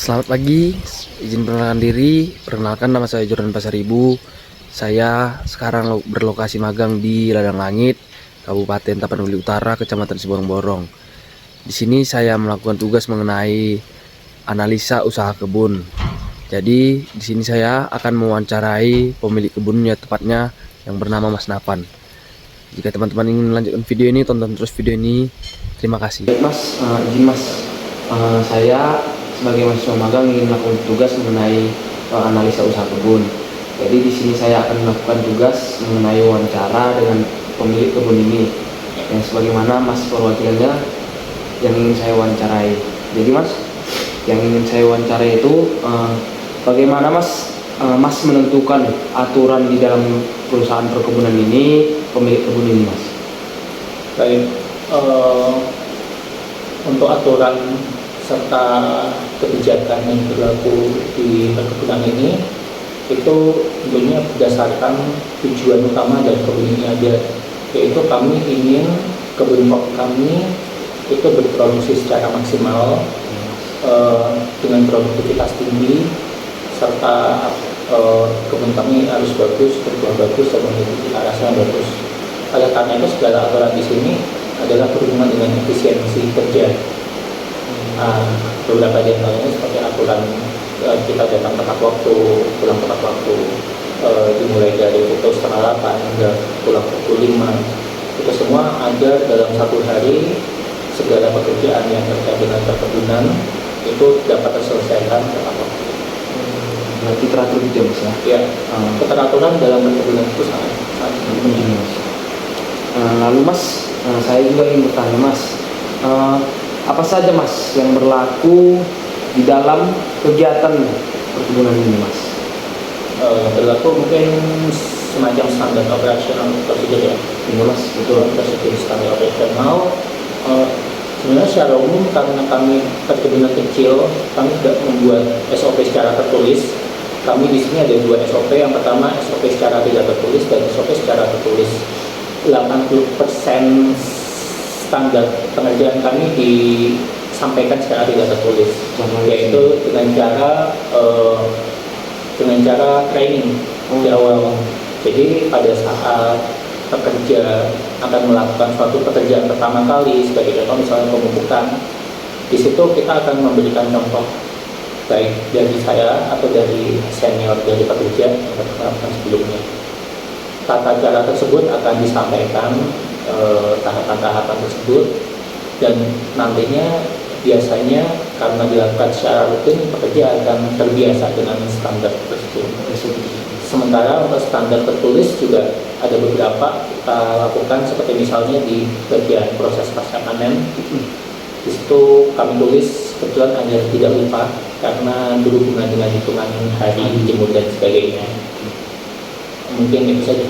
Selamat pagi, izin perkenalkan diri. Perkenalkan, nama saya Jordan Pasaribu. Saya sekarang berlokasi magang di Ladang Langit, Kabupaten Tapanuli Utara, Kecamatan Siborong-Borong. Di sini saya melakukan tugas mengenai analisa usaha kebun. Jadi di sini saya akan mewawancarai pemilik kebunnya, tepatnya yang bernama Mas Napan. Jika teman-teman ingin melanjutkan video ini, tonton terus video ini. Terima kasih. Mas, izin Mas, saya sebagai mahasiswa magang ingin melakukan tugas mengenai analisa usaha kebun. Jadi di sini saya akan melakukan tugas mengenai wawancara dengan pemilik kebun ini, yang sebagaimana Mas perwakilannya yang ingin saya wawancarai. Jadi Mas, yang ingin saya wawancarai itu bagaimana Mas menentukan aturan di dalam perusahaan perkebunan ini, pemilik kebun ini, Mas? Baik, untuk aturan serta kebijakan yang berlaku di perkebunan ini itu tentunya berdasarkan tujuan utama dari kebun ini ada, yaitu kami ingin kebun kami itu berproduksi secara maksimal dengan produktivitas tinggi, serta kebun kami harus bagus, berbuah bagus, dan memiliki arasnya bagus. Oleh karena itu segala aturan di sini adalah berhubungan dengan efisiensi kerja. Beberapa di antaranya seperti aturan kita datang tepat waktu, pulang tepat waktu, dimulai dari pukul 7:30 hingga pulang pukul 5. Itu semua ada dalam satu hari. Segala pekerjaan yang terkait dengan perkebunan itu dapat terselesaikan tepat waktu. Berarti teratur gitu Mas ya? Ya, keteraturan dalam perkebunan itu sangat penting Mas. Lalu Mas, saya juga ingin bertanya Mas, apa saja Mas yang berlaku di dalam kegiatan perkebunan ini Mas? Berlaku mungkin semacam standar operasional prosedur ya. Ini Mas, betul. Prosedur standar operasional. Sebenarnya secara umum karena kami perkebunan kecil, kami tidak membuat SOP secara tertulis. Kami di sini ada dua SOP. Yang pertama SOP secara tidak tertulis dan SOP secara tertulis. 80% standar pengerjaan kami disampaikan secara tidak tertulis, yaitu dengan cara training di awal. Jadi pada saat pekerja akan melakukan suatu pekerjaan pertama kali, sebagai contoh misalnya pemupukan, di situ kita akan memberikan contoh baik dari saya atau dari senior dari pekerja yang melakukan sebelumnya. Tata cara tersebut akan disampaikan, tahapan-tahapan tersebut, dan nantinya biasanya karena dilakukan secara rutin, pekerja akan terbiasa dengan standar tersebut. Sementara untuk standar tertulis juga ada beberapa kita lakukan, seperti misalnya di bagian proses pasca panen. Di situ kami tulis kebetulan agar tidak lupa karena berhubungan dengan hitungan hari jemur dan sebagainya. Mungkin itu saja.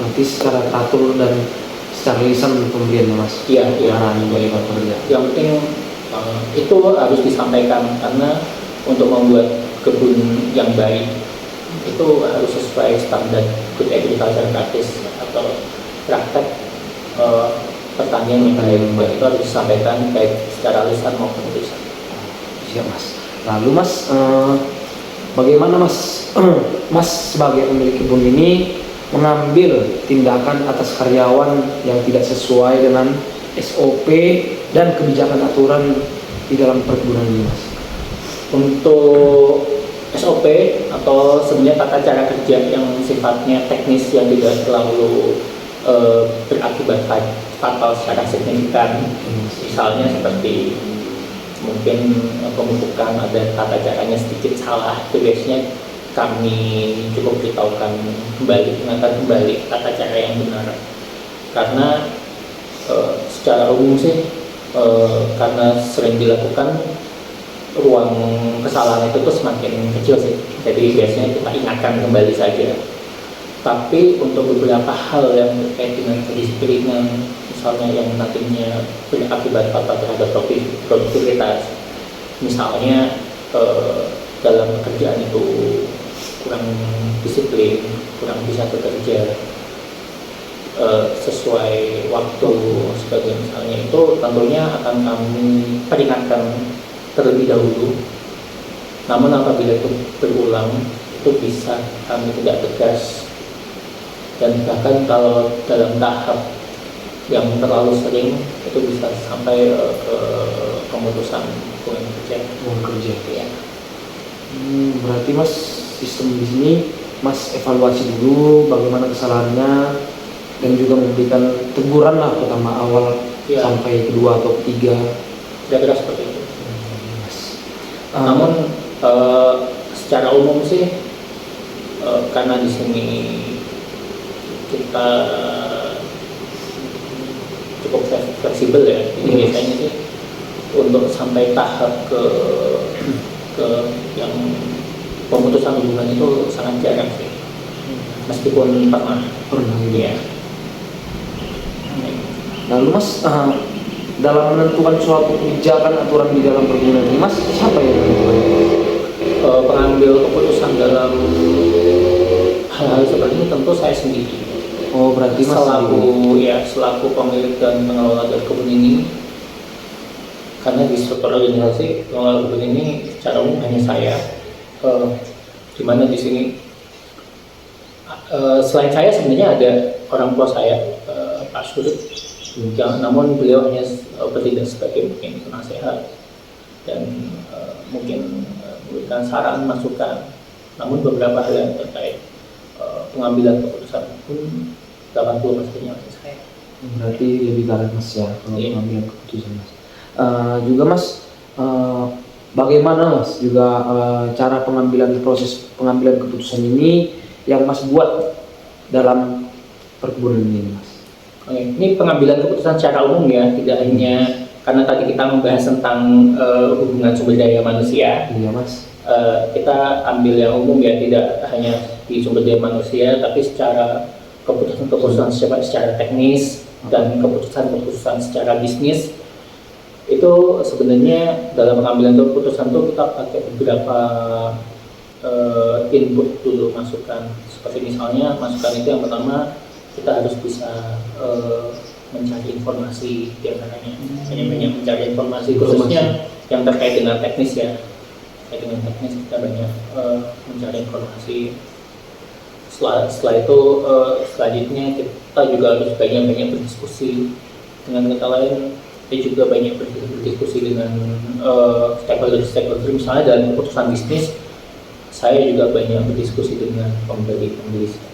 Berarti secara teratur dan secara lisan pemberian Mas? Iya. Bagi para pekerja. Yang penting itu harus disampaikan, karena untuk membuat kebun yang baik itu harus sesuai standar good agriculture practice atau praktek pertanian yang baik. Itu harus disampaikan baik secara lisan maupun tulisan. Siap Mas. Lalu Mas, bagaimana Mas Mas sebagai pemilik kebun ini mengambil tindakan atas karyawan yang tidak sesuai dengan SOP dan kebijakan aturan di dalam perkebunan ini Mas? Untuk SOP atau sebenarnya tata cara kerja yang sifatnya teknis yang tidak terlalu berakibat fatal secara signifikan, misalnya seperti mungkin pemupukan ada tata caranya sedikit salah, itu biasanya kami cukup beritahukan kembali, ingatkan kembali tata cara yang benar. Karena secara umum sih karena sering dilakukan, ruang kesalahan itu tuh semakin kecil sih. Jadi biasanya kita ingatkan kembali saja. Tapi untuk beberapa hal yang terkait dengan kedisiplinan, misalnya yang nantinya berakibat fatal terhadap produktivitas, misalnya dalam pekerjaan itu kurang disiplin, kurang bisa bekerja sesuai waktu sebagai misalnya, itu tentunya akan kami peringatkan terlebih dahulu. Namun apabila itu berulang, itu bisa kami tidak tegas, dan bahkan kalau dalam tahap yang terlalu sering itu bisa sampai ke pemutusan hubungan kerja. Hubungan kerja. Ya. Berarti Mas sistem di sini Mas evaluasi dulu bagaimana kesalahannya dan juga memberikan teguran lah pertama awal Ya. sampai kedua atau ketiga. Kira-kira seperti itu. Mas. Namun secara umum sih karena di sini kita cukup fleksibel ya, jadi biasanya sih untuk sampai tahap ke yang pemutusan hubungan itu sangat jarang sih, meskipun pernah gitu. ya. Lalu Mas dalam menentukan suatu kebijakan aturan di dalam pergaulan ini Mas siapa yang menentukan? Pengambil keputusan dalam hal-hal seperti ini tentu saya sendiri. Oh berarti Mas selaku pemilik dan pengelola dari kebun ini, karena di struktur organisasi pengelola kebun ini secara umum hanya saya, di mana di sini selain saya sebenarnya ada orang tua saya, Pak Sudut, namun beliau hanya bertindak sebagai mungkin penasehat dan mungkin memberikan saran masukan, namun beberapa hal yang terkait pengambilan keputusan pun 80%-nya masih saya. Berarti lebih galak Mas ya kalau pengambilan keputusan Mas. Juga Mas bagaimana Mas juga cara proses pengambilan keputusan ini yang Mas buat dalam perkebunan ini Mas? Ini pengambilan keputusan secara umum ya, tidak hanya karena tadi kita membahas tentang hubungan sumber daya manusia. Iya Mas. Kita ambil yang umum ya, tidak hanya di sumber daya manusia, tapi secara keputusan secara teknis dan keputusan secara bisnis. Itu sebenarnya dalam pengambilan keputusan itu kita pakai beberapa input dulu, masukan. Seperti misalnya masukan itu yang pertama, kita harus bisa mencari informasi diantaranya, banyak mencari informasi khususnya yang terkait dengan teknis ya. Terkait dengan teknis kita banyak mencari informasi. Setelah itu selanjutnya kita juga harus banyak berdiskusi dengan kata lain. Kita juga banyak berdiskusi dengan stakeholder. Misalnya dalam keputusan bisnis, saya juga banyak berdiskusi dengan pembeli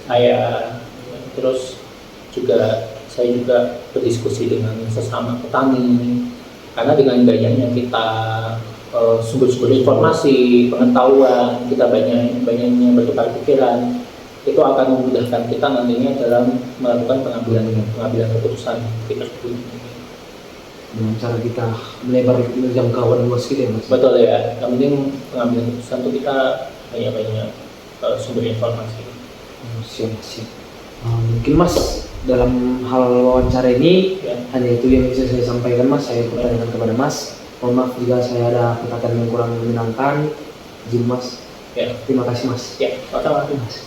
saya. Terus juga saya juga berdiskusi dengan sesama petani, karena dengan banyaknya kita sumber-sumber informasi, pengetahuan, kita banyaknya bertukar pikiran, itu akan memudahkan kita nantinya dalam melakukan pengambilan keputusan kita tersebut. Dengan cara kita melebar jangkauan luas gitu ya Mas? Betul ya, yang penting pengambilan keputusan itu kita banyak sumber informasi. Siap. Mungkin Mas dalam hal wawancara ini hanya itu yang bisa saya sampaikan Mas. Saya pertanyakan kepada Mas. Mohon maaf jika saya ada kata-kata yang kurang menyenangkan. Izin Mas. Ya. Terima kasih Mas. Ya, sama-sama. Mas.